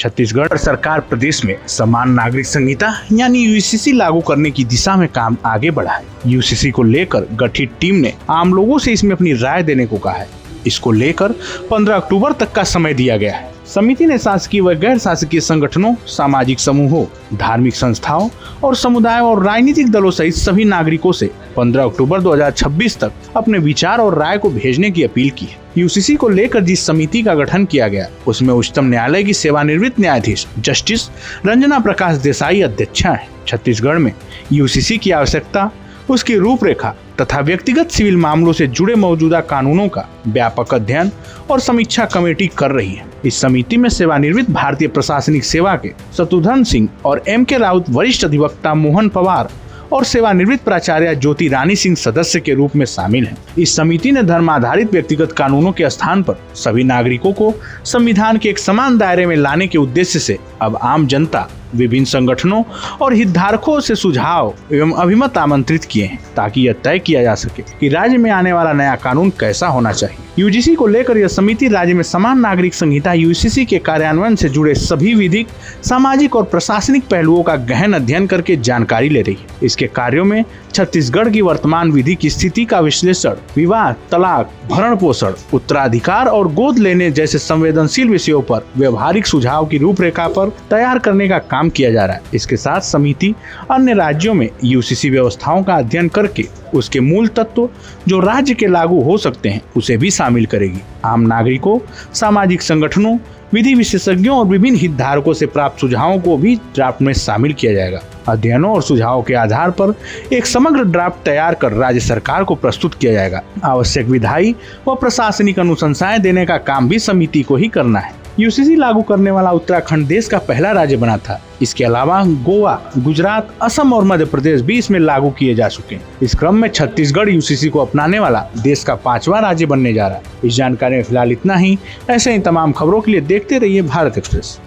छत्तीसगढ़ सरकार प्रदेश में समान नागरिक संहिता यानी यूसीसी लागू करने की दिशा में काम आगे बढ़ा है। यूसीसी को लेकर गठित टीम ने आम लोगों से इसमें अपनी राय देने को कहा है। इसको लेकर 15 अक्टूबर तक का समय दिया गया है। समिति ने शासकीय व गैर शासकीय संगठनों, सामाजिक समूहों, धार्मिक संस्थाओं और समुदाय और राजनीतिक दलों सहित सभी नागरिकों से 15 अक्टूबर 2026 तक अपने विचार और राय को भेजने की अपील की है। यूसीसी को लेकर जिस समिति का गठन किया गया उसमें उच्चतम न्यायालय की सेवानिवृत्त न्यायाधीश जस्टिस रंजना प्रकाश देसाई अध्यक्षा है। छत्तीसगढ़ में यूसीसी की आवश्यकता, उसकी रूपरेखा तथा व्यक्तिगत सिविल मामलों से जुड़े मौजूदा कानूनों का व्यापक अध्ययन और समीक्षा कमेटी कर रही है। इस समिति में सेवानिवृत्त भारतीय प्रशासनिक सेवा के शत्रुघ्न सिंह और एम.के. राउत, वरिष्ठ अधिवक्ता मोहन पवार और सेवानिवृत्त प्राचार्य ज्योति रानी सिंह सदस्य के रूप में शामिल हैं। इस समिति ने धर्म आधारित व्यक्तिगत कानूनों के स्थान पर सभी नागरिकों को संविधान के एक समान दायरे में लाने के उद्देश्य से अब आम जनता, विभिन्न संगठनों और हितधारकों से सुझाव एवं अभिमत आमंत्रित किए हैं ताकि यह तय किया जा सके कि राज्य में आने वाला नया कानून कैसा होना चाहिए। यूजीसी को लेकर यह समिति राज्य में समान नागरिक संहिता यूसीसी के कार्यान्वयन से जुड़े सभी विधिक, सामाजिक और प्रशासनिक पहलुओं का गहन अध्ययन करके जानकारी ले रही है। इसके कार्यों में छत्तीसगढ़ की वर्तमान विधिक स्थिति का विश्लेषण, विवाह, तलाक, भरण पोषण, उत्तराधिकार और गोद लेने जैसे संवेदनशील विषयों पर व्यवहारिक सुझाव की रूपरेखा पर तैयार करने का काम किया जा रहा है। इसके साथ समिति अन्य राज्यों में यूसीसी व्यवस्थाओं का अध्ययन करके उसके मूल तत्व जो राज्य के लागू हो सकते हैं उसे भी शामिल करेगी। आम नागरिकों, सामाजिक संगठनों, विधि विशेषज्ञों और विभिन्न हितधारकों से प्राप्त सुझावों को भी ड्राफ्ट में शामिल किया जाएगा। अध्ययनों और सुझावों के आधार पर एक समग्र ड्राफ्ट तैयार कर राज्य सरकार को प्रस्तुत किया जाएगा। आवश्यक विधायी व प्रशासनिक अनुशंसाएं देने का काम भी समिति को ही करना है। यूसीसी लागू करने वाला उत्तराखंड देश का पहला राज्य बना था। इसके अलावा गोवा, गुजरात, असम और मध्य प्रदेश भी इसमें लागू किए जा चुके हैं। इस क्रम में छत्तीसगढ़ यूसीसी को अपनाने वाला देश का 5वां राज्य बनने जा रहा है। इस जानकारी में फिलहाल इतना ही। ऐसे ही तमाम खबरों के लिए देखते रहिए भारत एक्सप्रेस।